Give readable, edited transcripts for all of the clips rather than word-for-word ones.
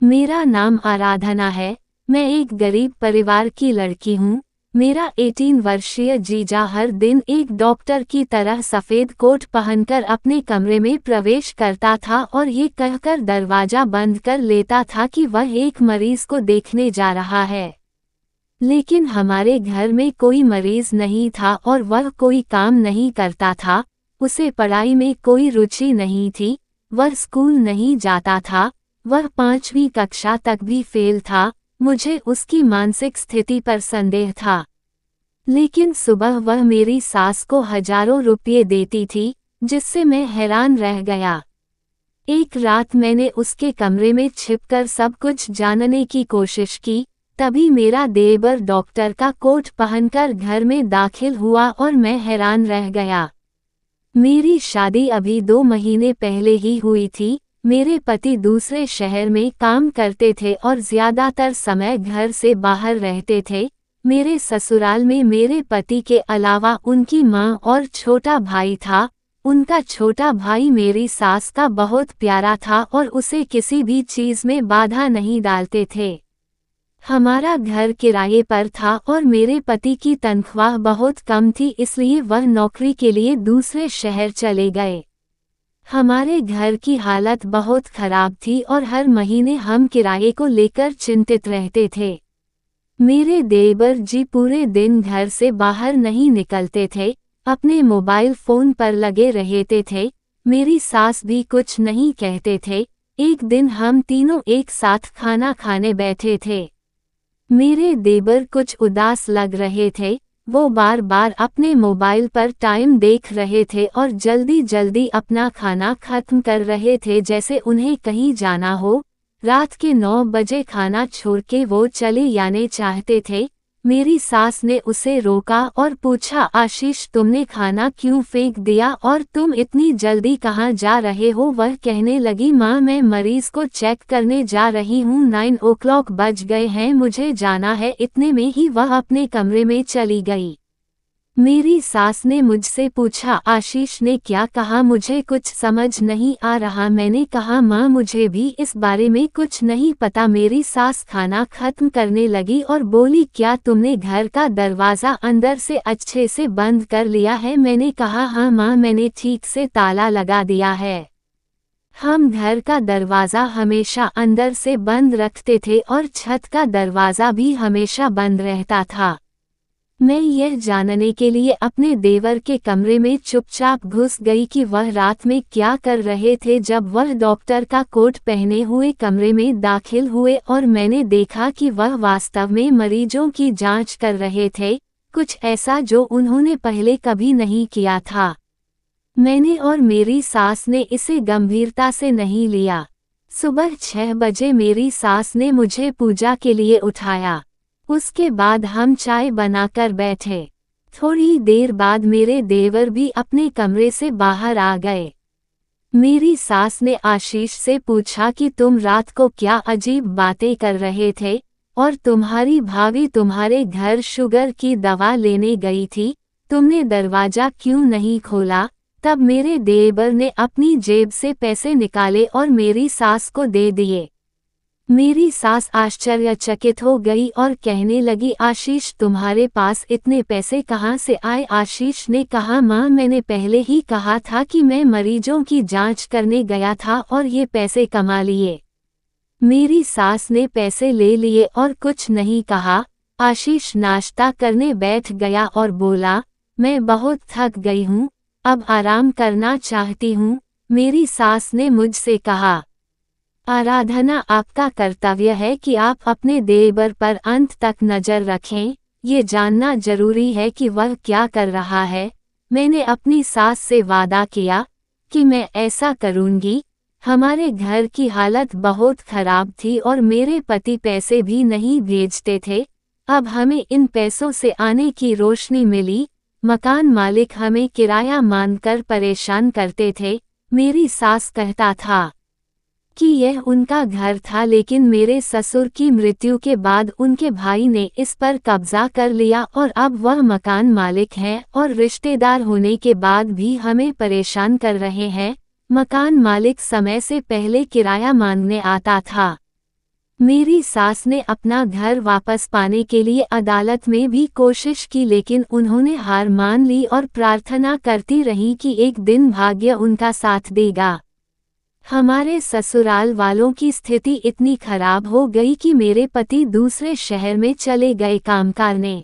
मेरा नाम आराधना है। मैं एक गरीब परिवार की लड़की हूँ। मेरा 18 वर्षीय जीजा हर दिन एक डॉक्टर की तरह सफ़ेद कोट पहनकर अपने कमरे में प्रवेश करता था और ये कहकर दरवाज़ा बंद कर लेता था कि वह एक मरीज को देखने जा रहा है। लेकिन हमारे घर में कोई मरीज नहीं था और वह कोई काम नहीं करता था। उसे पढ़ाई में कोई रुचि नहीं थी। वह स्कूल नहीं जाता था। वह 5वीं कक्षा तक भी फेल था। मुझे उसकी मानसिक स्थिति पर संदेह था। लेकिन सुबह वह मेरी सास को हजारों रुपये देती थी, जिससे मैं हैरान रह गया। एक रात मैंने उसके कमरे में छिपकर सब कुछ जानने की कोशिश की। तभी मेरा देवर डॉक्टर का कोट पहनकर घर में दाखिल हुआ और मैं हैरान रह गया। मेरी शादी अभी 2 महीने पहले ही हुई थी। मेरे पति दूसरे शहर में काम करते थे और ज्यादातर समय घर से बाहर रहते थे। मेरे ससुराल में मेरे पति के अलावा उनकी माँ और छोटा भाई था। उनका छोटा भाई मेरी सास का बहुत प्यारा था और उसे किसी भी चीज में बाधा नहीं डालते थे। हमारा घर किराए पर था और मेरे पति की तनख्वाह बहुत कम थी, इसलिए वह नौकरी के लिए दूसरे शहर चले गए। हमारे घर की हालत बहुत खराब थी और हर महीने हम किराए को लेकर चिंतित रहते थे। मेरे देवर जी पूरे दिन घर से बाहर नहीं निकलते थे, अपने मोबाइल फोन पर लगे रहते थे। मेरी सास भी कुछ नहीं कहते थे। एक दिन हम तीनों एक साथ खाना खाने बैठे थे। मेरे देवर कुछ उदास लग रहे थे। वो बार बार अपने मोबाइल पर टाइम देख रहे थे और जल्दी जल्दी अपना खाना खत्म कर रहे थे, जैसे उन्हें कहीं जाना हो। रात के 9 बजे खाना छोड़ के वो चले जाने चाहते थे। मेरी सास ने उसे रोका और पूछा, आशीष तुमने खाना क्यों फेंक दिया और तुम इतनी जल्दी कहाँ जा रहे हो? वह कहने लगी, माँ मैं मरीज को चेक करने जा रही हूँ, 9 o'clock बज गए हैं, मुझे जाना है। इतने में ही वह अपने कमरे में चली गई। मेरी सास ने मुझसे पूछा, आशीष ने क्या कहा? मुझे कुछ समझ नहीं आ रहा। मैंने कहा, माँ मुझे भी इस बारे में कुछ नहीं पता। मेरी सास खाना खत्म करने लगी और बोली, क्या तुमने घर का दरवाज़ा अंदर से अच्छे से बंद कर लिया है? मैंने कहा, हाँ माँ मैंने ठीक से ताला लगा दिया है। हम घर का दरवाज़ा हमेशा अंदर से बंद रखते थे और छत का दरवाज़ा भी हमेशा बंद रहता था। मैं यह जानने के लिए अपने देवर के कमरे में चुपचाप घुस गई कि वह रात में क्या कर रहे थे। जब वह डॉक्टर का कोट पहने हुए कमरे में दाखिल हुए और मैंने देखा कि वह वास्तव में मरीजों की जांच कर रहे थे, कुछ ऐसा जो उन्होंने पहले कभी नहीं किया था। मैंने और मेरी सास ने इसे गंभीरता से नहीं लिया। सुबह 6 बजे मेरी सास ने मुझे पूजा के लिए उठाया। उसके बाद हम चाय बनाकर बैठे। थोड़ी देर बाद मेरे देवर भी अपने कमरे से बाहर आ गए। मेरी सास ने आशीष से पूछा कि तुम रात को क्या अजीब बातें कर रहे थे और तुम्हारी भाभी तुम्हारे घर शुगर की दवा लेने गई थी, तुमने दरवाज़ा क्यों नहीं खोला? तब मेरे देवर ने अपनी जेब से पैसे निकाले और मेरी सास को दे दिए। मेरी सास आश्चर्यचकित हो गई और कहने लगी, आशीष तुम्हारे पास इतने पैसे कहाँ से आए? आशीष ने कहा, माँ मैंने पहले ही कहा था कि मैं मरीजों की जांच करने गया था और ये पैसे कमा लिए। मेरी सास ने पैसे ले लिए और कुछ नहीं कहा। आशीष नाश्ता करने बैठ गया और बोला, मैं बहुत थक गई हूँ, अब आराम करना चाहती हूँ। मेरी सास ने मुझसे कहा, आराधना आपका कर्तव्य है कि आप अपने देवर पर अंत तक नज़र रखें। ये जानना जरूरी है कि वह क्या कर रहा है। मैंने अपनी सास से वादा किया कि मैं ऐसा करूंगी। हमारे घर की हालत बहुत खराब थी और मेरे पति पैसे भी नहीं भेजते थे। अब हमें इन पैसों से आने की रोशनी मिली। मकान मालिक हमें किराया मानकर परेशान करते थे। मेरी सास कहता था कि यह उनका घर था, लेकिन मेरे ससुर की मृत्यु के बाद उनके भाई ने इस पर कब्जा कर लिया और अब वह मकान मालिक हैं और रिश्तेदार होने के बाद भी हमें परेशान कर रहे हैं। मकान मालिक समय से पहले किराया मांगने आता था। मेरी सास ने अपना घर वापस पाने के लिए अदालत में भी कोशिश की, लेकिन उन्होंने हार मान ली और प्रार्थना करती रही कि एक दिन भाग्य उनका साथ देगा। हमारे ससुराल वालों की स्थिति इतनी खराब हो गई कि मेरे पति दूसरे शहर में चले गए काम करने।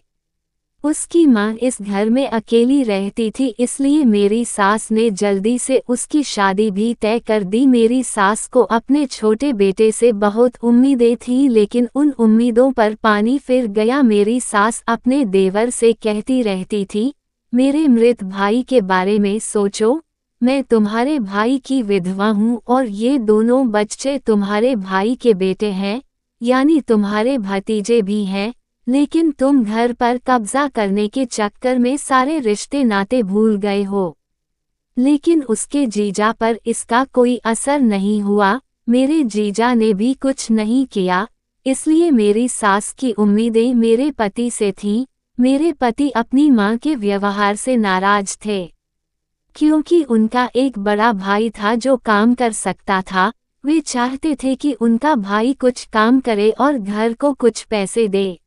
उसकी मां इस घर में अकेली रहती थी, इसलिए मेरी सास ने जल्दी से उसकी शादी भी तय कर दी। मेरी सास को अपने छोटे बेटे से बहुत उम्मीदें थी, लेकिन उन उम्मीदों पर पानी फिर गया। मेरी सास अपने देवर से कहती रहती थी, मेरे मृत भाई के बारे में सोचो, मैं तुम्हारे भाई की विधवा हूँ और ये दोनों बच्चे तुम्हारे भाई के बेटे हैं, यानी तुम्हारे भतीजे भी हैं, लेकिन तुम घर पर कब्जा करने के चक्कर में सारे रिश्ते नाते भूल गए हो। लेकिन उसके जीजा पर इसका कोई असर नहीं हुआ, मेरे जीजा ने भी कुछ नहीं किया, इसलिए मेरी सास की उम्मीदें मेरे पति से थीं। मेरे पति अपनी मां के व्यवहार से नाराज थे, क्योंकि उनका एक बड़ा भाई था जो काम कर सकता था। वे चाहते थे कि उनका भाई कुछ काम करे और घर को कुछ पैसे दे।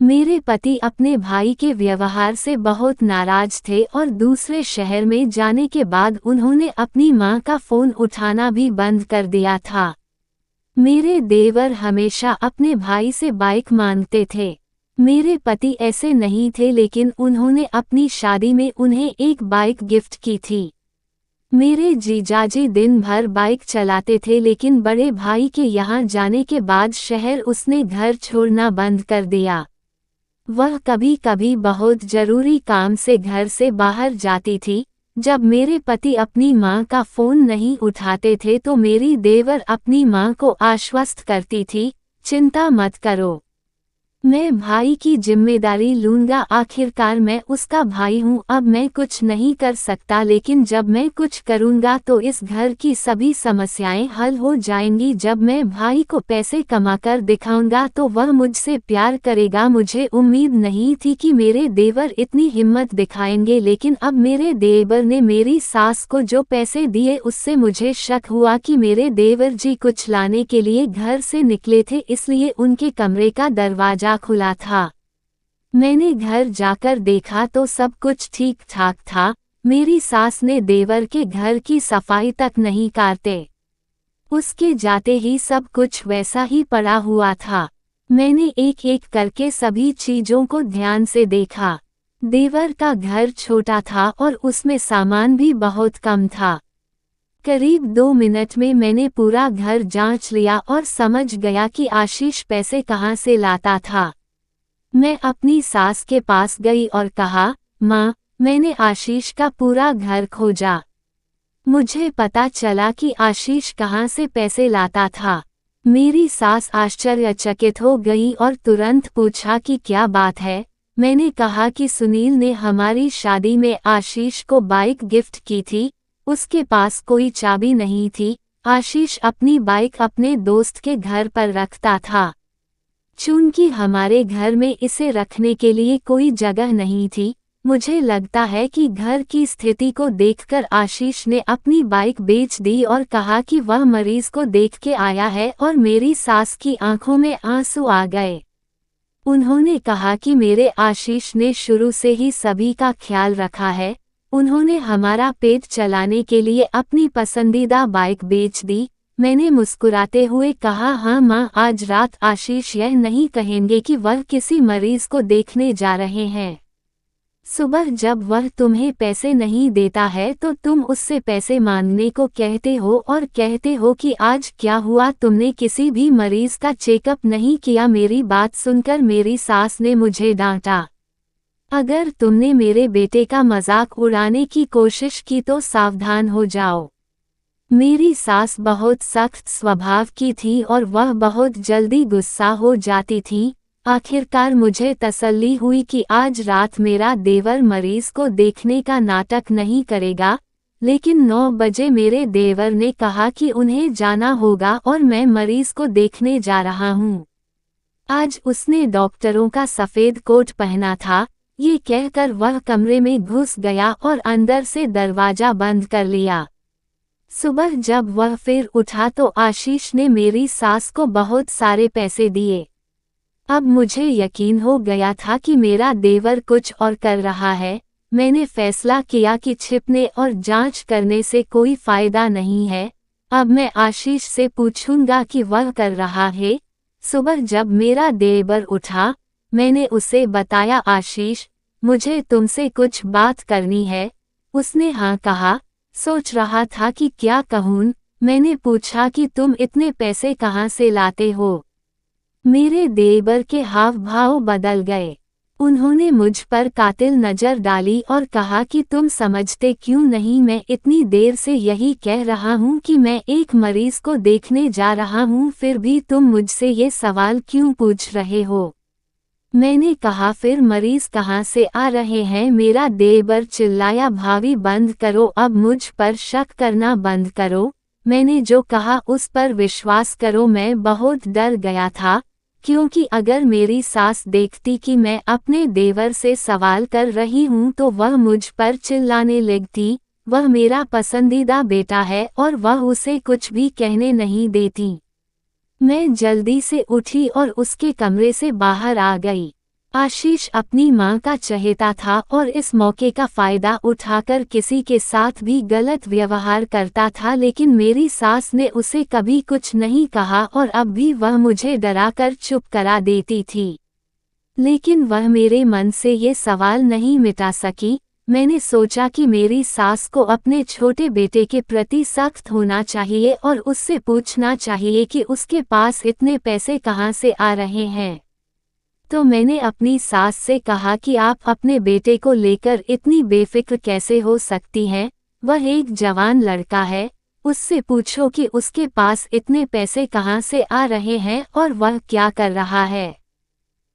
मेरे पति अपने भाई के व्यवहार से बहुत नाराज थे और दूसरे शहर में जाने के बाद उन्होंने अपनी मां का फोन उठाना भी बंद कर दिया था। मेरे देवर हमेशा अपने भाई से बाइक मांगते थे। मेरे पति ऐसे नहीं थे, लेकिन उन्होंने अपनी शादी में उन्हें एक बाइक गिफ्ट की थी। मेरे जीजाजी दिन भर बाइक चलाते थे, लेकिन बड़े भाई के यहाँ जाने के बाद शहर उसने घर छोड़ना बंद कर दिया। वह कभी कभी बहुत जरूरी काम से घर से बाहर जाती थी। जब मेरे पति अपनी मां का फोन नहीं उठाते थे तो मेरी देवर अपनी मां को आश्वस्त करती थी, चिंता मत करो, मैं भाई की जिम्मेदारी लूंगा, आखिरकार मैं उसका भाई हूँ। अब मैं कुछ नहीं कर सकता, लेकिन जब मैं कुछ करूंगा तो इस घर की सभी समस्याएं हल हो जाएंगी। जब मैं भाई को पैसे कमाकर दिखाऊंगा तो वह मुझसे प्यार करेगा। मुझे उम्मीद नहीं थी कि मेरे देवर इतनी हिम्मत दिखाएंगे, लेकिन अब मेरे देवर ने मेरी सास को जो पैसे दिए उससे मुझे शक हुआ कि मेरे देवर जी कुछ लाने के लिए घर से निकले थे, इसलिए उनके कमरे का दरवाजा खुला था। मैंने घर जाकर देखा तो सब कुछ ठीक ठाक था। मेरी सास ने देवर के घर की सफाई तक नहीं करते। उसके जाते ही सब कुछ वैसा ही पड़ा हुआ था। मैंने एक एक करके सभी चीजों को ध्यान से देखा। देवर का घर छोटा था और उसमें सामान भी बहुत कम था। करीब 2 मिनट में मैंने पूरा घर जांच लिया और समझ गया कि आशीष पैसे कहाँ से लाता था। मैं अपनी सास के पास गई और कहा, माँ, मैंने आशीष का पूरा घर खोजा। मुझे पता चला कि आशीष कहाँ से पैसे लाता था। मेरी सास आश्चर्यचकित हो गई और तुरंत पूछा कि क्या बात है। मैंने कहा कि सुनील ने हमारी शादी में आशीष को बाइक गिफ्ट की थी। उसके पास कोई चाबी नहीं थी। आशीष अपनी बाइक अपने दोस्त के घर पर रखता था। चूंकि हमारे घर में इसे रखने के लिए कोई जगह नहीं थी, मुझे लगता है कि घर की स्थिति को देखकर आशीष ने अपनी बाइक बेच दी और कहा कि वह मरीज को देख के आया है, और मेरी सास की आंखों में आंसू आ गए। उन्होंने कहा कि मेरे आशीष ने शुरू से ही सभी का ख्याल रखा है। उन्होंने हमारा पेट चलाने के लिए अपनी पसंदीदा बाइक बेच दी। मैंने मुस्कुराते हुए कहा, हाँ माँ, आज रात आशीष यह नहीं कहेंगे कि वह किसी मरीज को देखने जा रहे हैं। सुबह जब वह तुम्हें पैसे नहीं देता है तो तुम उससे पैसे मांगने को कहते हो और कहते हो कि आज क्या हुआ, तुमने किसी भी मरीज का चेकअप नहीं किया। मेरी बात सुनकर मेरी सास ने मुझे डांटा। अगर तुमने मेरे बेटे का मजाक उड़ाने की कोशिश की तो सावधान हो जाओ। मेरी सास बहुत सख्त स्वभाव की थी और वह बहुत जल्दी गुस्सा हो जाती थी। आखिरकार मुझे तसल्ली हुई कि आज रात मेरा देवर मरीज को देखने का नाटक नहीं करेगा, लेकिन 9 बजे मेरे देवर ने कहा कि उन्हें जाना होगा और मैं मरीज को देखने जा रहा हूँ। आज उसने डॉक्टरों का सफ़ेद कोट पहना था। ये कहकर वह कमरे में घुस गया और अंदर से दरवाजा बंद कर लिया। सुबह जब वह फिर उठा तो आशीष ने मेरी सास को बहुत सारे पैसे दिए। अब मुझे यकीन हो गया था कि मेरा देवर कुछ और कर रहा है। मैंने फैसला किया कि छिपने और जांच करने से कोई फायदा नहीं है। अब मैं आशीष से पूछूंगा कि वह कर रहा है। सुबह जब मेरा देवर उठा, मैंने उसे बताया, आशीष, मुझे तुमसे कुछ बात करनी है। उसने हाँ कहा। सोच रहा था कि क्या कहूँ। मैंने पूछा कि तुम इतने पैसे कहाँ से लाते हो। मेरे देवर के हाव भाव बदल गए। उन्होंने मुझ पर कातिल नजर डाली और कहा कि तुम समझते क्यों नहीं, मैं इतनी देर से यही कह रहा हूँ कि मैं एक मरीज को देखने जा रहा हूँ, फिर भी तुम मुझसे ये सवाल क्यों पूछ रहे हो। मैंने कहा, फिर मरीज कहाँ से आ रहे हैं। मेरा देवर चिल्लाया, भाभी बंद करो, अब मुझ पर शक करना बंद करो। मैंने जो कहा उस पर विश्वास करो। मैं बहुत डर गया था, क्योंकि अगर मेरी सास देखती कि मैं अपने देवर से सवाल कर रही हूँ तो वह मुझ पर चिल्लाने लगती। वह मेरा पसंदीदा बेटा है और वह उसे कुछ भी कहने नहीं देती। मैं जल्दी से उठी और उसके कमरे से बाहर आ गई। आशीष अपनी मां का चहेता था और इस मौके का फायदा उठाकर किसी के साथ भी गलत व्यवहार करता था, लेकिन मेरी सास ने उसे कभी कुछ नहीं कहा और अब भी वह मुझे डराकर चुप करा देती थी। लेकिन वह मेरे मन से ये सवाल नहीं मिटा सकी। मैंने सोचा कि मेरी सास को अपने छोटे बेटे के प्रति सख्त होना चाहिए और उससे पूछना चाहिए कि उसके पास इतने पैसे कहाँ से आ रहे हैं। तो मैंने अपनी सास से कहा कि आप अपने बेटे को लेकर इतनी बेफिक्र कैसे हो सकती हैं। वह एक जवान लड़का है, उससे पूछो कि उसके पास इतने पैसे कहाँ से आ रहे हैं और वह क्या कर रहा है।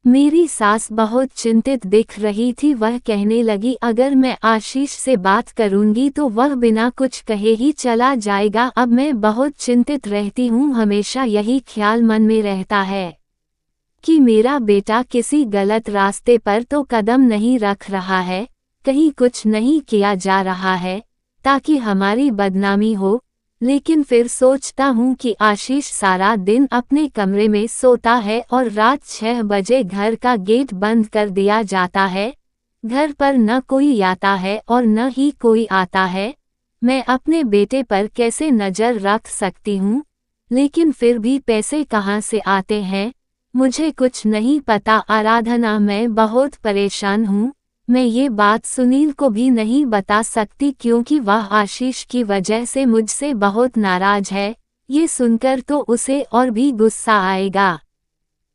मेरी सास बहुत चिंतित दिख रही थी। वह कहने लगी, अगर मैं आशीष से बात करूंगी तो वह बिना कुछ कहे ही चला जाएगा। अब मैं बहुत चिंतित रहती हूँ, हमेशा यही ख्याल मन में रहता है कि मेरा बेटा किसी गलत रास्ते पर तो कदम नहीं रख रहा है, कहीं कुछ नहीं किया जा रहा है ताकि हमारी बदनामी हो। लेकिन फिर सोचता हूँ कि आशीष सारा दिन अपने कमरे में सोता है और रात 6 बजे घर का गेट बंद कर दिया जाता है। घर पर न कोई आता है और न ही कोई आता है। मैं अपने बेटे पर कैसे नज़र रख सकती हूँ, लेकिन फिर भी पैसे कहाँ से आते हैं मुझे कुछ नहीं पता। आराधना, मैं बहुत परेशान हूँ। मैं ये बात सुनील को भी नहीं बता सकती क्योंकि वह आशीष की वजह से मुझसे बहुत नाराज है। ये सुनकर तो उसे और भी गुस्सा आएगा।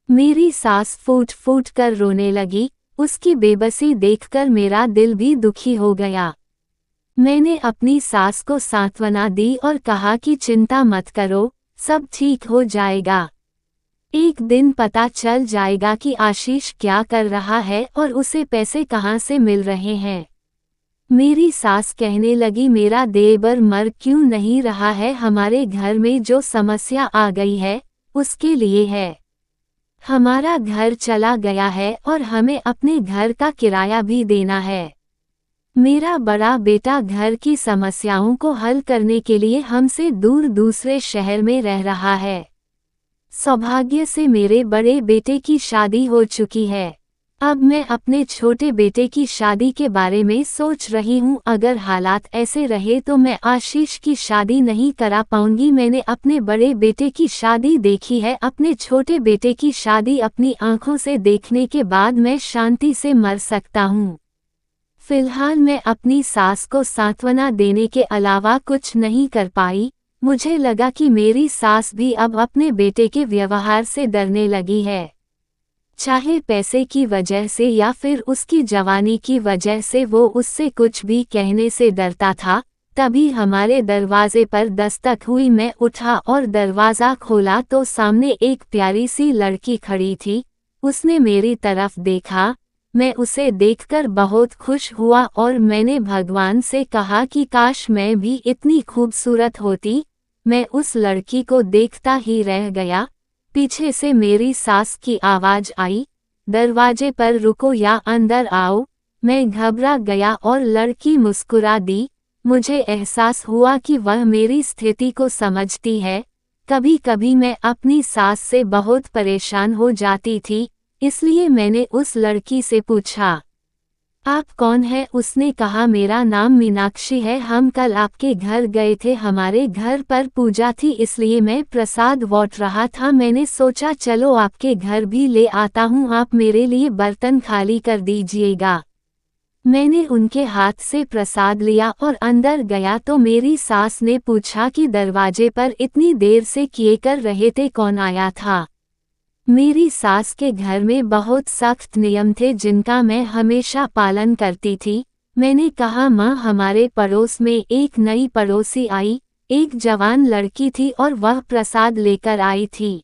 मेरी सास फूट फूट कर रोने लगी। उसकी बेबसी देखकर मेरा दिल भी दुखी हो गया। मैंने अपनी सास को सांत्वना दी और कहा कि चिंता मत करो, सब ठीक हो जाएगा। एक दिन पता चल जाएगा कि आशीष क्या कर रहा है और उसे पैसे कहाँ से मिल रहे हैं। मेरी सास कहने लगी, मेरा देवर मर क्यों नहीं रहा है। हमारे घर में जो समस्या आ गई है उसके लिए है। हमारा घर चला गया है और हमें अपने घर का किराया भी देना है। मेरा बड़ा बेटा घर की समस्याओं को हल करने के लिए हमसे दूर दूसरे शहर में रह रहा है। सौभाग्य से मेरे बड़े बेटे की शादी हो चुकी है। अब मैं अपने छोटे बेटे की शादी के बारे में सोच रही हूँ। अगर हालात ऐसे रहे तो मैं आशीष की शादी नहीं करा पाऊंगी। मैंने अपने बड़े बेटे की शादी देखी है, अपने छोटे बेटे की शादी अपनी आंखों से देखने के बाद मैं शांति से मर सकता हूँ। फिलहाल मैं अपनी सास को सांत्वना देने के अलावा कुछ नहीं कर पाई। मुझे लगा कि मेरी सास भी अब अपने बेटे के व्यवहार से डरने लगी है, चाहे पैसे की वजह से या फिर उसकी जवानी की वजह से। वो उससे कुछ भी कहने से डरता था। तभी हमारे दरवाजे पर दस्तक हुई। मैं उठा और दरवाज़ा खोला तो सामने एक प्यारी सी लड़की खड़ी थी। उसने मेरी तरफ देखा। मैं उसे देखकर बहुत खुश हुआ और मैंने भगवान से कहा कि काश मैं भी इतनी खूबसूरत होती। मैं उस लड़की को देखता ही रह गया। पीछे से मेरी सास की आवाज़ आई, दरवाजे पर रुको या अंदर आओ। मैं घबरा गया और लड़की मुस्कुरा दी। मुझे एहसास हुआ कि वह मेरी स्थिति को समझती है। कभी कभी मैं अपनी सास से बहुत परेशान हो जाती थी, इसलिए मैंने उस लड़की से पूछा, आप कौन है? उसने कहा, मेरा नाम मीनाक्षी है, हम कल आपके घर गए थे, हमारे घर पर पूजा थी इसलिए मैं प्रसाद बांट रहा था, मैंने सोचा चलो आपके घर भी ले आता हूँ, आप मेरे लिए बर्तन खाली कर दीजिएगा। मैंने उनके हाथ से प्रसाद लिया और अंदर गया तो मेरी सास ने पूछा कि दरवाजे पर इतनी देर से किए कर रहे थे, कौन आया था? मेरी सास के घर में बहुत सख्त नियम थे जिनका मैं हमेशा पालन करती थी। मैंने कहा, माँ, हमारे पड़ोस में एक नई पड़ोसी आई, एक जवान लड़की थी और वह प्रसाद लेकर आई थी।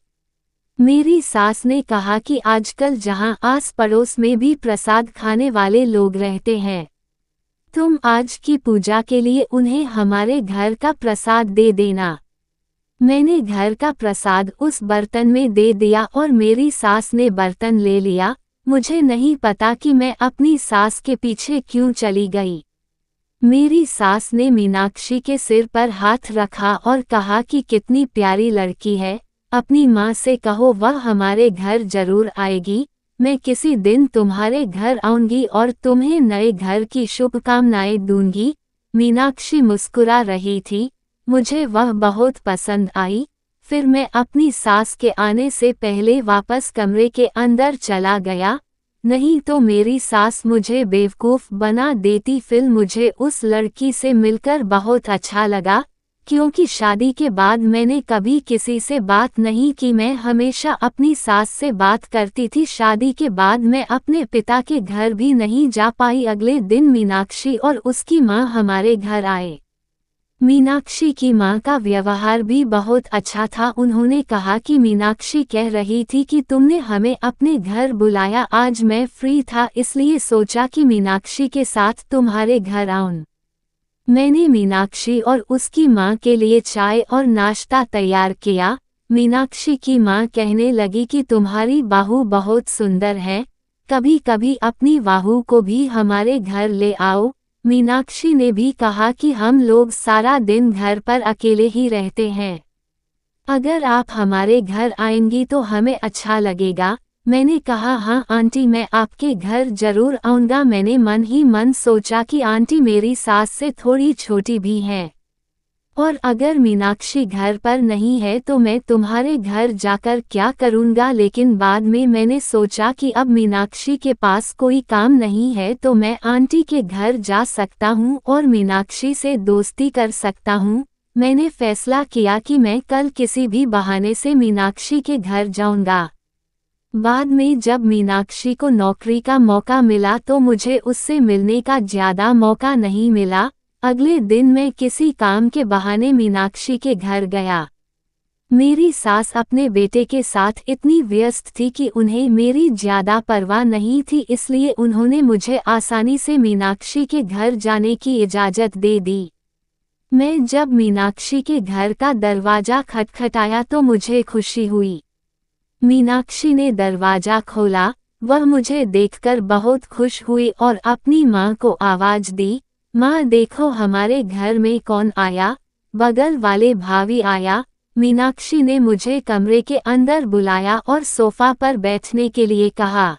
मेरी सास ने कहा कि आजकल जहाँ आस पड़ोस में भी प्रसाद खाने वाले लोग रहते हैं, तुम आज की पूजा के लिए उन्हें हमारे घर का प्रसाद दे देना। मैंने घर का प्रसाद उस बर्तन में दे दिया और मेरी सास ने बर्तन ले लिया। मुझे नहीं पता कि मैं अपनी सास के पीछे क्यों चली गई। मेरी सास ने मीनाक्षी के सिर पर हाथ रखा और कहा कि कितनी प्यारी लड़की है, अपनी माँ से कहो वह हमारे घर जरूर आएगी, मैं किसी दिन तुम्हारे घर आऊंगी और तुम्हें नए घर की शुभकामनाएं दूंगी। मीनाक्षी मुस्कुरा रही थी, मुझे वह बहुत पसंद आई। फिर मैं अपनी सास के आने से पहले वापस कमरे के अंदर चला गया, नहीं तो मेरी सास मुझे बेवकूफ़ बना देती। फिर मुझे उस लड़की से मिलकर बहुत अच्छा लगा, क्योंकि शादी के बाद मैंने कभी किसी से बात नहीं की, मैं हमेशा अपनी सास से बात करती थी। शादी के बाद मैं अपने पिता के घर भी नहीं जा पाई। अगले दिन मीनाक्षी और उसकी माँ हमारे घर आए। मीनाक्षी की माँ का व्यवहार भी बहुत अच्छा था। उन्होंने कहा कि मीनाक्षी कह रही थी कि तुमने हमें अपने घर बुलाया, आज मैं फ्री था इसलिए सोचा कि मीनाक्षी के साथ तुम्हारे घर आऊं। मैंने मीनाक्षी और उसकी माँ के लिए चाय और नाश्ता तैयार किया। मीनाक्षी की माँ कहने लगी कि तुम्हारी बहू बहुत सुंदर है, कभी कभी अपनी बहू को भी हमारे घर ले आओ। मीनाक्षी ने भी कहा कि हम लोग सारा दिन घर पर अकेले ही रहते हैं, अगर आप हमारे घर आएंगी तो हमें अच्छा लगेगा। मैंने कहा, हाँ आंटी, मैं आपके घर जरूर आऊँगा। मैंने मन ही मन सोचा कि आंटी मेरी सास से थोड़ी छोटी भी हैं, और अगर मीनाक्षी घर पर नहीं है तो मैं तुम्हारे घर जाकर क्या करूँगा। लेकिन बाद में मैंने सोचा कि अब मीनाक्षी के पास कोई काम नहीं है तो मैं आंटी के घर जा सकता हूँ और मीनाक्षी से दोस्ती कर सकता हूँ। मैंने फैसला किया कि मैं कल किसी भी बहाने से मीनाक्षी के घर जाऊँगा। बाद में जब मीनाक्षी को नौकरी का मौका मिला तो मुझे उससे मिलने का ज़्यादा मौका नहीं मिला। अगले दिन मैं किसी काम के बहाने मीनाक्षी के घर गया। मेरी सास अपने बेटे के साथ इतनी व्यस्त थी कि उन्हें मेरी ज़्यादा परवाह नहीं थी, इसलिए उन्होंने मुझे आसानी से मीनाक्षी के घर जाने की इजाज़त दे दी। मैं जब मीनाक्षी के घर का दरवाज़ा खटखटाया तो मुझे खुशी हुई। मीनाक्षी ने दरवाज़ा खोला, वह मुझे देखकर बहुत खुश हुई और अपनी माँ को आवाज़ दी, माँ देखो हमारे घर में कौन आया। बगल वाले भाभी आया। मीनाक्षी ने मुझे कमरे के अंदर बुलाया और सोफा पर बैठने के लिए कहा।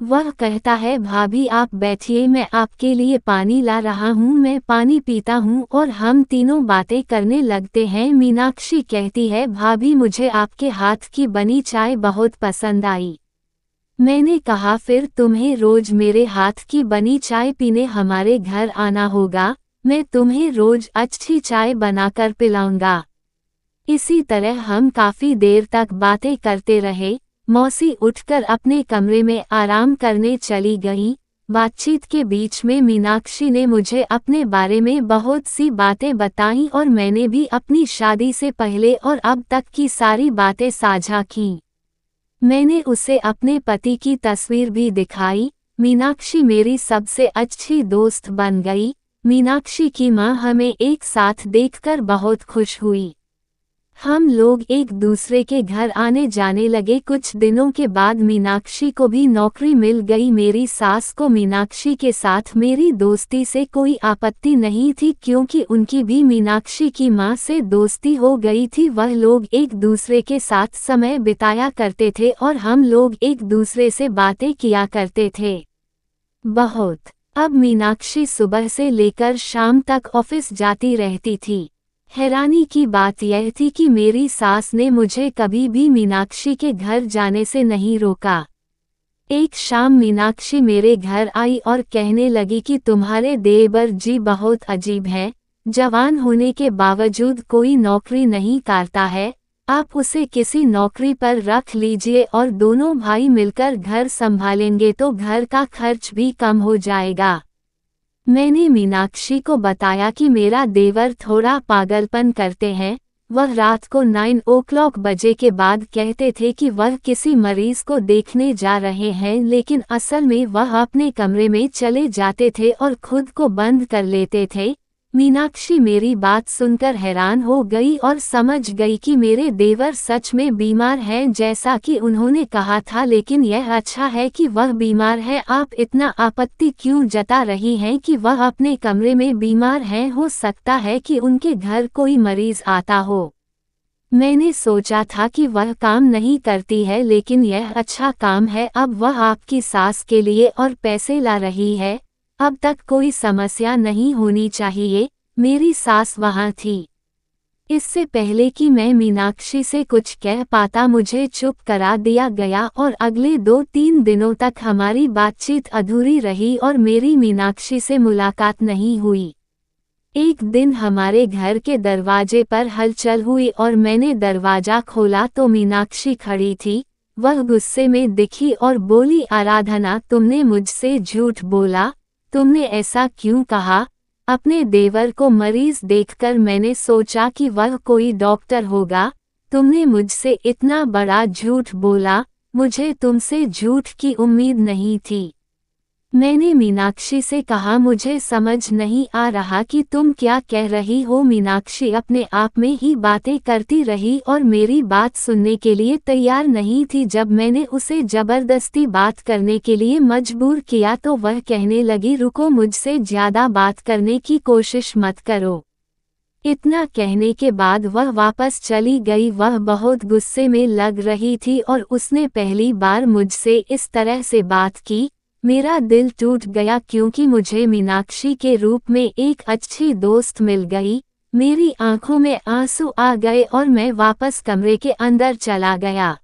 वह कहता है, भाभी आप बैठिए, मैं आपके लिए पानी ला रहा हूँ। मैं पानी पीता हूँ और हम तीनों बातें करने लगते हैं। मीनाक्षी कहती है, भाभी मुझे आपके हाथ की बनी चाय बहुत पसंद आई। मैंने कहा, फिर तुम्हें रोज मेरे हाथ की बनी चाय पीने हमारे घर आना होगा, मैं तुम्हें रोज अच्छी चाय बनाकर पिलाऊंगा। इसी तरह हम काफ़ी देर तक बातें करते रहे। मौसी उठकर अपने कमरे में आराम करने चली गई। बातचीत के बीच में मीनाक्षी ने मुझे अपने बारे में बहुत सी बातें बताईं और मैंने भी अपनी शादी से पहले और अब तक की सारी बातें साझा कीं। मैंने उसे अपने पति की तस्वीर भी दिखाई। मीनाक्षी मेरी सबसे अच्छी दोस्त बन गई। मीनाक्षी की माँ हमें एक साथ देखकर बहुत खुश हुई। हम लोग एक दूसरे के घर आने जाने लगे। कुछ दिनों के बाद मीनाक्षी को भी नौकरी मिल गई। मेरी सास को मीनाक्षी के साथ मेरी दोस्ती से कोई आपत्ति नहीं थी, क्योंकि उनकी भी मीनाक्षी की मां से दोस्ती हो गई थी। वह लोग एक दूसरे के साथ समय बिताया करते थे और हम लोग एक दूसरे से बातें किया करते थे बहुत। अब मीनाक्षी सुबह से लेकर शाम तक ऑफिस जाती रहती थी। हैरानी की बात यह थी कि मेरी सास ने मुझे कभी भी मीनाक्षी के घर जाने से नहीं रोका। एक शाम मीनाक्षी मेरे घर आई और कहने लगी कि तुम्हारे देवर जी बहुत अजीब हैं, जवान होने के बावजूद कोई नौकरी नहीं करता है, आप उसे किसी नौकरी पर रख लीजिए और दोनों भाई मिलकर घर संभालेंगे तो घर का खर्च भी कम हो जाएगा। मैंने मीनाक्षी को बताया कि मेरा देवर थोड़ा पागलपन करते हैं। वह रात को 9 बजे के बाद कहते थे कि वह किसी मरीज को देखने जा रहे हैं, लेकिन असल में वह अपने कमरे में चले जाते थे और खुद को बंद कर लेते थे। मीनाक्षी मेरी बात सुनकर हैरान हो गई और समझ गई कि मेरे देवर सच में बीमार हैं, जैसा कि उन्होंने कहा था। लेकिन यह अच्छा है कि वह बीमार है, आप इतना आपत्ति क्यों जता रही हैं कि वह अपने कमरे में बीमार हैं? हो सकता है कि उनके घर कोई मरीज आता हो। मैंने सोचा था कि वह काम नहीं करती है, लेकिन यह अच्छा काम है। अब वह आपकी सास के लिए और पैसे ला रही है, अब तक कोई समस्या नहीं होनी चाहिए। मेरी सास वहाँ थी। इससे पहले कि मैं मीनाक्षी से कुछ कह पाता मुझे चुप करा दिया गया और अगले 2-3 दिनों तक हमारी बातचीत अधूरी रही और मेरी मीनाक्षी से मुलाकात नहीं हुई। एक दिन हमारे घर के दरवाजे पर हलचल हुई और मैंने दरवाजा खोला तो मीनाक्षी खड़ी थी। वह गुस्से में दिखी और बोली, आराधना, तुमने मुझसे झूठ बोला, तुमने ऐसा क्यों कहा? अपने देवर को मरीज देखकर मैंने सोचा कि वह कोई डॉक्टर होगा। तुमने मुझसे इतना बड़ा झूठ बोला, मुझे तुमसे झूठ की उम्मीद नहीं थी। मैंने मीनाक्षी से कहा, मुझे समझ नहीं आ रहा कि तुम क्या कह रही हो। मीनाक्षी अपने आप में ही बातें करती रही और मेरी बात सुनने के लिए तैयार नहीं थी। जब मैंने उसे जबरदस्ती बात करने के लिए मजबूर किया तो वह कहने लगी, रुको, मुझसे ज्यादा बात करने की कोशिश मत करो। इतना कहने के बाद वह वापस चली गई। वह बहुत गुस्से में लग रही थी और उसने पहली बार मुझसे इस तरह से बात की। मेरा दिल टूट गया क्योंकि मुझे मीनाक्षी के रूप में एक अच्छी दोस्त मिल गई। मेरी आंखों में आंसू आ गए और मैं वापस कमरे के अंदर चला गया।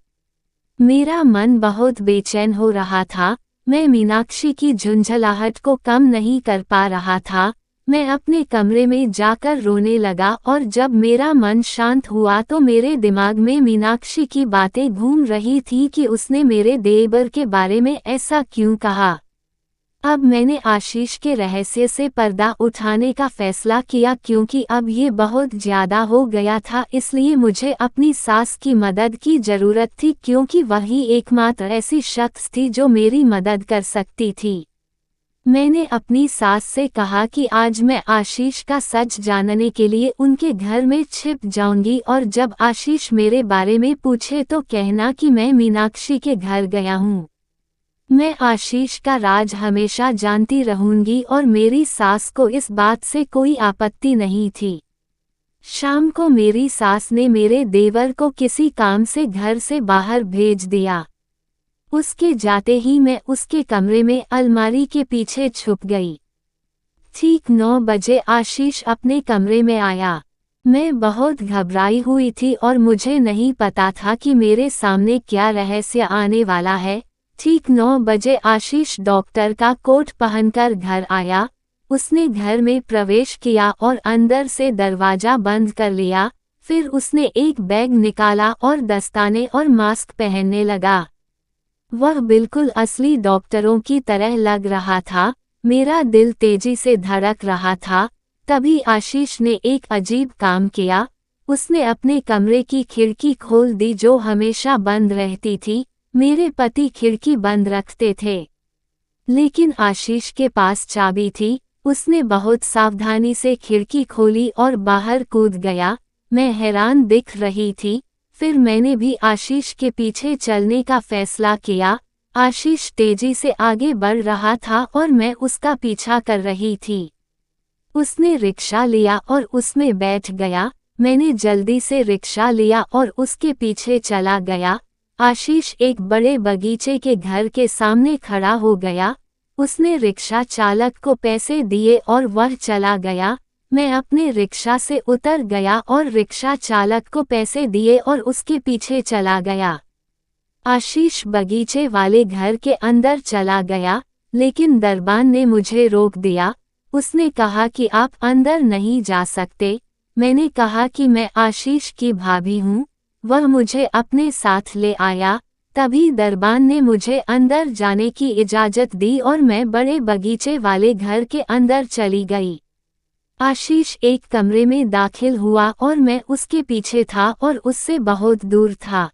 मेरा मन बहुत बेचैन हो रहा था। मैं मीनाक्षी की झुंझलाहट को कम नहीं कर पा रहा था। मैं अपने कमरे में जाकर रोने लगा और जब मेरा मन शांत हुआ तो मेरे दिमाग में मीनाक्षी की बातें घूम रही थी कि उसने मेरे देवर के बारे में ऐसा क्यों कहा। अब मैंने आशीष के रहस्य से पर्दा उठाने का फैसला किया क्योंकि अब ये बहुत ज्यादा हो गया था। इसलिए मुझे अपनी सास की मदद की जरूरत थी क्योंकि वही एकमात्र ऐसी शख्स थी जो मेरी मदद कर सकती थी। मैंने अपनी सास से कहा कि आज मैं आशीष का सच जानने के लिए उनके घर में छिप जाऊंगी और जब आशीष मेरे बारे में पूछे तो कहना कि मैं मीनाक्षी के घर गया हूँ। मैं आशीष का राज हमेशा जानती रहूंगी और मेरी सास को इस बात से कोई आपत्ति नहीं थी। शाम को मेरी सास ने मेरे देवर को किसी काम से घर से बाहर भेज दिया। उसके जाते ही मैं उसके कमरे में अलमारी के पीछे छुप गई। ठीक 9 बजे आशीष अपने कमरे में आया। मैं बहुत घबराई हुई थी और मुझे नहीं पता था कि मेरे सामने क्या रहस्य आने वाला है। ठीक 9 बजे आशीष डॉक्टर का कोट पहनकर घर आया। उसने घर में प्रवेश किया और अंदर से दरवाजा बंद कर लिया। फिर उसने एक बैग निकाला और दस्ताने और मास्क पहनने लगा। वह बिल्कुल असली डॉक्टरों की तरह लग रहा था। मेरा दिल तेजी से धड़क रहा था। तभी आशीष ने एक अजीब काम किया। उसने अपने कमरे की खिड़की खोल दी जो हमेशा बंद रहती थी। मेरे पति खिड़की बंद रखते थे, लेकिन आशीष के पास चाबी थी। उसने बहुत सावधानी से खिड़की खोली और बाहर कूद गया। मैं हैरान दिख रही थी। फिर मैंने भी आशीष के पीछे चलने का फैसला किया। आशीष तेजी से आगे बढ़ रहा था और मैं उसका पीछा कर रही थी। उसने रिक्शा लिया और उसमें बैठ गया। मैंने जल्दी से रिक्शा लिया और उसके पीछे चला गया। आशीष एक बड़े बगीचे के घर के सामने खड़ा हो गया। उसने रिक्शा चालक को पैसे दिए और वह चला गया। मैं अपने रिक्शा से उतर गया और रिक्शा चालक को पैसे दिए और उसके पीछे चला गया। आशीष बगीचे वाले घर के अंदर चला गया, लेकिन दरबान ने मुझे रोक दिया। उसने कहा कि आप अंदर नहीं जा सकते। मैंने कहा कि मैं आशीष की भाभी हूँ। वह मुझे अपने साथ ले आया। तभी दरबान ने मुझे अंदर जाने की इजाज़त दी और मैं बड़े बगीचे वाले घर के अंदर चली गई। आशीष एक कमरे में दाखिल हुआ और मैं उसके पीछे था और उससे बहुत दूर था।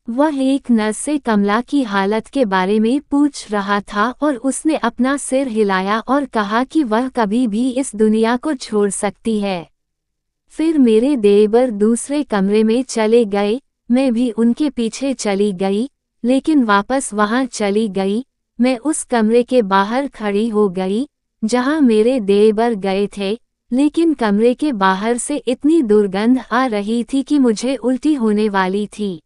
वह एक नर्स से कमला की हालत के बारे में पूछ रहा था और उसने अपना सिर हिलाया और कहा कि वह कभी भी इस दुनिया को छोड़ सकती है। फिर मेरे देवर दूसरे कमरे में चले गए। मैं भी उनके पीछे चली गई, लेकिन वापस वहां चली गई। मैं उस कमरे के बाहर खड़ी हो गई जहां मेरे देवर गए थे, लेकिन कमरे के बाहर से इतनी दुर्गंध आ रही थी कि मुझे उल्टी होने वाली थी।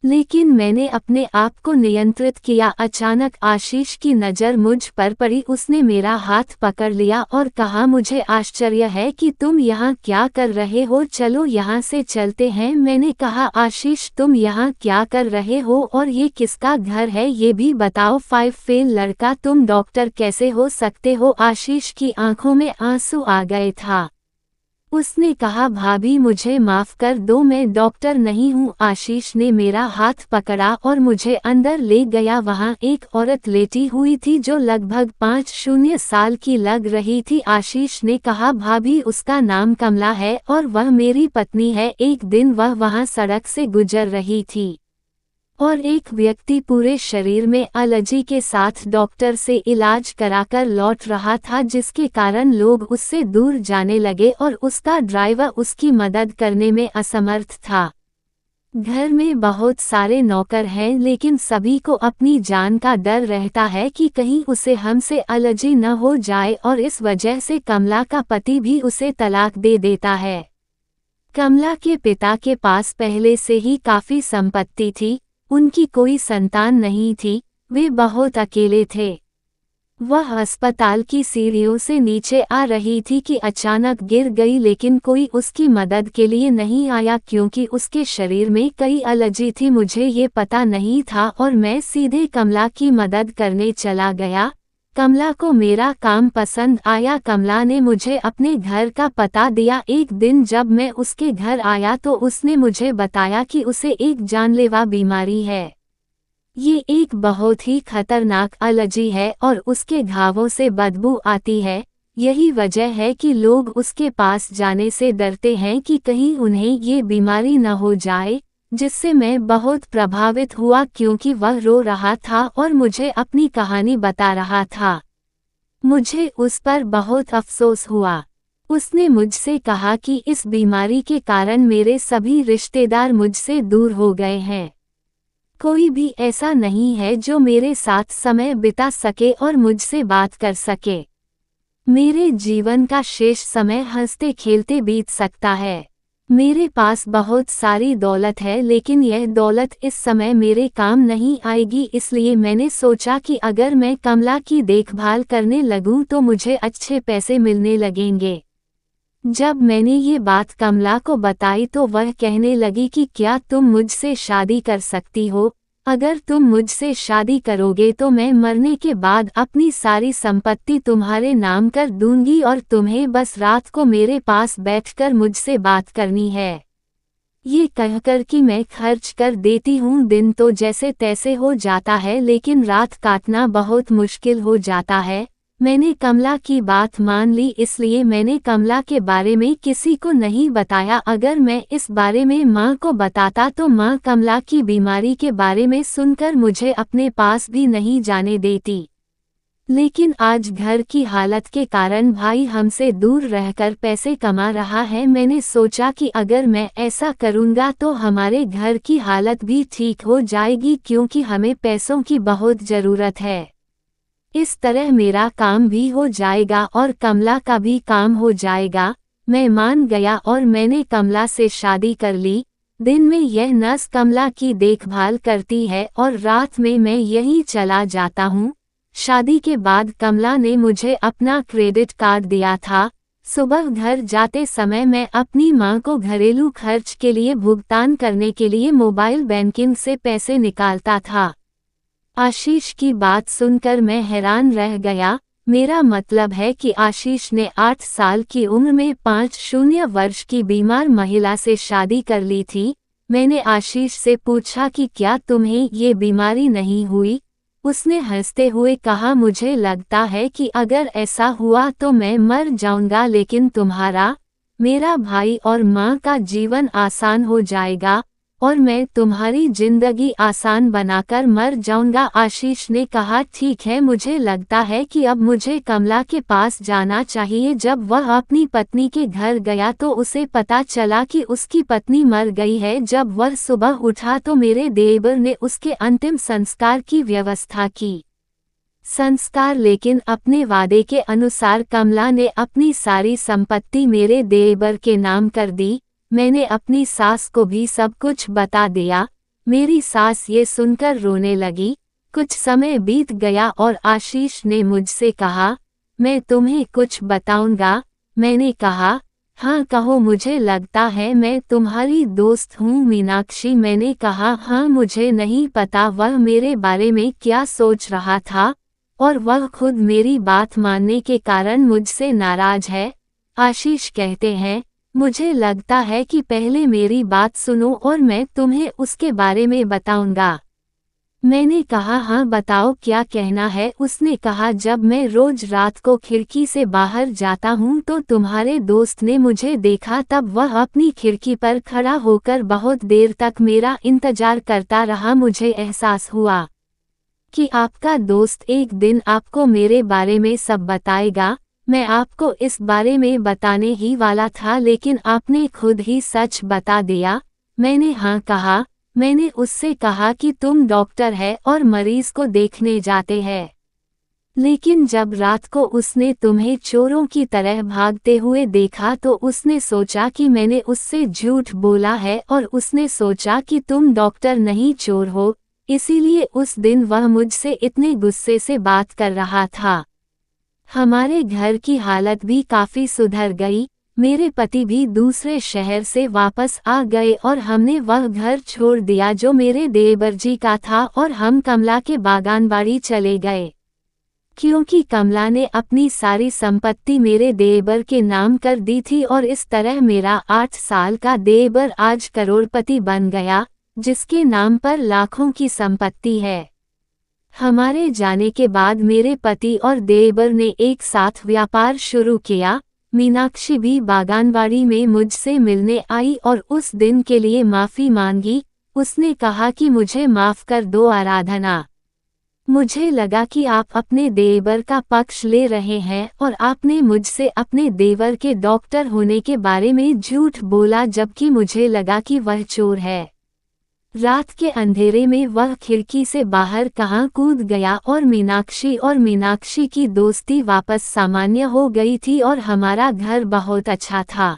लेकिन मैंने अपने आप को नियंत्रित किया। अचानक आशीष की नज़र मुझ पर पड़ी। उसने मेरा हाथ पकड़ लिया और कहा, मुझे आश्चर्य है कि तुम यहाँ क्या कर रहे हो, चलो यहाँ से चलते हैं। मैंने कहा, आशीष तुम यहाँ क्या कर रहे हो और ये किसका घर है ये भी बताओ। 5 फेल लड़का तुम डॉक्टर कैसे हो सकते हो। आशीष की आंखों में आंसू आ गए था। उसने कहा, भाभी मुझे माफ कर दो, मैं डॉक्टर नहीं हूँ। आशीष ने मेरा हाथ पकड़ा और मुझे अंदर ले गया। वहाँ एक औरत लेटी हुई थी जो लगभग 5 साल की लग रही थी। आशीष ने कहा, भाभी उसका नाम कमला है और वह मेरी पत्नी है। एक दिन वह वहाँ सड़क से गुजर रही थी और एक व्यक्ति पूरे शरीर में एलर्जी के साथ डॉक्टर से इलाज कराकर लौट रहा था, जिसके कारण लोग उससे दूर जाने लगे और उसका ड्राइवर उसकी मदद करने में असमर्थ था। घर में बहुत सारे नौकर हैं, लेकिन सभी को अपनी जान का डर रहता है कि कहीं उसे हमसे एलर्जी न हो जाए और इस वजह से कमला का पति भी उसे तलाक दे देता है। कमला के पिता के पास पहले से ही काफ़ी संपत्ति थी। उनकी कोई संतान नहीं थी, वे बहुत अकेले थे। वह अस्पताल की सीढ़ियों से नीचे आ रही थी कि अचानक गिर गई, लेकिन कोई उसकी मदद के लिए नहीं आया क्योंकि उसके शरीर में कई एलर्जी थी। मुझे ये पता नहीं था और मैं सीधे कमला की मदद करने चला गया। कमला को मेरा काम पसंद आया। कमला ने मुझे अपने घर का पता दिया। एक दिन जब मैं उसके घर आया तो उसने मुझे बताया कि उसे एक जानलेवा बीमारी है। ये एक बहुत ही खतरनाक एलर्जी है और उसके घावों से बदबू आती है। यही वजह है कि लोग उसके पास जाने से डरते हैं कि कहीं उन्हें ये बीमारी न हो जाए, जिससे मैं बहुत प्रभावित हुआ क्योंकि वह रो रहा था और मुझे अपनी कहानी बता रहा था। मुझे उस पर बहुत अफसोस हुआ। उसने मुझसे कहा कि इस बीमारी के कारण मेरे सभी रिश्तेदार मुझसे दूर हो गए हैं। कोई भी ऐसा नहीं है जो मेरे साथ समय बिता सके और मुझसे बात कर सके। मेरे जीवन का शेष समय हंसते खेलते बीत सकता है। मेरे पास बहुत सारी दौलत है, लेकिन यह दौलत इस समय मेरे काम नहीं आएगी। इसलिए मैंने सोचा कि अगर मैं कमला की देखभाल करने लगूं तो मुझे अच्छे पैसे मिलने लगेंगे। जब मैंने ये बात कमला को बताई तो वह कहने लगी कि क्या तुम मुझसे शादी कर सकती हो? अगर तुम मुझसे शादी करोगे तो मैं मरने के बाद अपनी सारी संपत्ति तुम्हारे नाम कर दूंगी और तुम्हें बस रात को मेरे पास बैठकर मुझसे बात करनी है। ये कहकर कि मैं खर्च कर देती हूँ। दिन तो जैसे तैसे हो जाता है, लेकिन रात काटना बहुत मुश्किल हो जाता है। मैंने कमला की बात मान ली, इसलिए मैंने कमला के बारे में किसी को नहीं बताया। अगर मैं इस बारे में माँ को बताता तो माँ कमला की बीमारी के बारे में सुनकर मुझे अपने पास भी नहीं जाने देती। लेकिन आज घर की हालत के कारण भाई हमसे दूर रहकर पैसे कमा रहा है। मैंने सोचा कि अगर मैं ऐसा करूँगा तो हमारे घर की हालत भी ठीक हो जाएगी, क्योंकि हमें पैसों की बहुत ज़रूरत है। इस तरह मेरा काम भी हो जाएगा और कमला का भी काम हो जाएगा। मैं मान गया और मैंने कमला से शादी कर ली। दिन में यह नर्स कमला की देखभाल करती है और रात में मैं यहीं चला जाता हूँ। शादी के बाद कमला ने मुझे अपना क्रेडिट कार्ड दिया था। सुबह घर जाते समय मैं अपनी मां को घरेलू खर्च के लिए भुगतान करने के लिए मोबाइल बैंकिंग से पैसे निकालता था। आशीष की बात सुनकर मैं हैरान रह गया। मेरा मतलब है कि आशीष ने 8 साल की उम्र में 50 वर्ष की बीमार महिला से शादी कर ली थी। मैंने आशीष से पूछा कि क्या तुम्हें ये बीमारी नहीं हुई? उसने हंसते हुए कहा, मुझे लगता है कि अगर ऐसा हुआ तो मैं मर जाऊंगा, लेकिन तुम्हारा, मेरा भाई और माँ का जीवन आसान हो जाएगा और मैं तुम्हारी जिंदगी आसान बनाकर मर जाऊंगा। आशीष ने कहा, ठीक है, मुझे लगता है कि अब मुझे कमला के पास जाना चाहिए। जब वह अपनी पत्नी के घर गया तो उसे पता चला कि उसकी पत्नी मर गई है। जब वह सुबह उठा तो मेरे देवर ने उसके अंतिम संस्कार की व्यवस्था की। संस्कार, लेकिन अपने वादे के अनुसार कमला ने अपनी सारी संपत्ति मेरे देवर के नाम कर दी। मैंने अपनी सास को भी सब कुछ बता दिया। मेरी सास ये सुनकर रोने लगी। कुछ समय बीत गया और आशीष ने मुझसे कहा, मैं तुम्हें कुछ बताऊंगा। मैंने कहा, हाँ कहो, मुझे लगता है मैं तुम्हारी दोस्त हूँ मीनाक्षी। मैंने कहा, हाँ, मुझे नहीं पता वह मेरे बारे में क्या सोच रहा था और वह खुद मेरी बात मानने के कारण मुझसे नाराज है। आशीष कहते हैं, मुझे लगता है कि पहले मेरी बात सुनो और मैं तुम्हें उसके बारे में बताऊंगा। मैंने कहा, हाँ बताओ, क्या कहना है? उसने कहा, जब मैं रोज रात को खिड़की से बाहर जाता हूँ तो तुम्हारे दोस्त ने मुझे देखा। तब वह अपनी खिड़की पर खड़ा होकर बहुत देर तक मेरा इंतजार करता रहा। मुझे एहसास हुआ कि आपका दोस्त एक दिन आपको मेरे बारे में सब बताएगा। मैं आपको इस बारे में बताने ही वाला था, लेकिन आपने खुद ही सच बता दिया। मैंने हाँ कहा। मैंने उससे कहा कि तुम डॉक्टर है और मरीज को देखने जाते हैं, लेकिन जब रात को उसने तुम्हें चोरों की तरह भागते हुए देखा तो उसने सोचा कि मैंने उससे झूठ बोला है और उसने सोचा कि तुम डॉक्टर नहीं चोर हो। इसीलिए उस दिन वह मुझसे इतने गुस्से से बात कर रहा था। हमारे घर की हालत भी काफी सुधर गई। मेरे पति भी दूसरे शहर से वापस आ गए और हमने वह घर छोड़ दिया जो मेरे देवर जी का था और हम कमला के बागानबाड़ी चले गए, क्योंकि कमला ने अपनी सारी संपत्ति मेरे देवर के नाम कर दी थी। और इस तरह मेरा 8 साल का देवर आज करोड़पति बन गया, जिसके नाम पर लाखों की संपत्ति है। हमारे जाने के बाद मेरे पति और देवर ने एक साथ व्यापार शुरू किया। मीनाक्षी भी बागानबाड़ी में मुझसे मिलने आई और उस दिन के लिए माफ़ी मांगी। उसने कहा कि मुझे माफ़ कर दो आराधना। मुझे लगा कि आप अपने देवर का पक्ष ले रहे हैं और आपने मुझसे अपने देवर के डॉक्टर होने के बारे में झूठ बोला, जबकि मुझे लगा कि वह चोर है। रात के अंधेरे में वह खिड़की से बाहर कहाँ कूद गया और मीनाक्षी की दोस्ती वापस सामान्य हो गई थी और हमारा घर बहुत अच्छा था।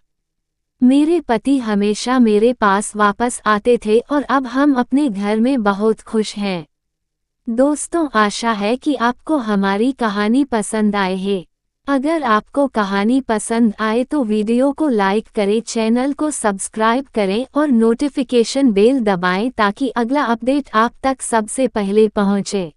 मेरे पति हमेशा मेरे पास वापस आते थे और अब हम अपने घर में बहुत खुश हैं। दोस्तों, आशा है कि आपको हमारी कहानी पसंद आए है। अगर आपको कहानी पसंद आए तो वीडियो को लाइक करें, चैनल को सब्सक्राइब करें और नोटिफिकेशन बेल दबाएं ताकि अगला अपडेट आप तक सबसे पहले पहुंचे।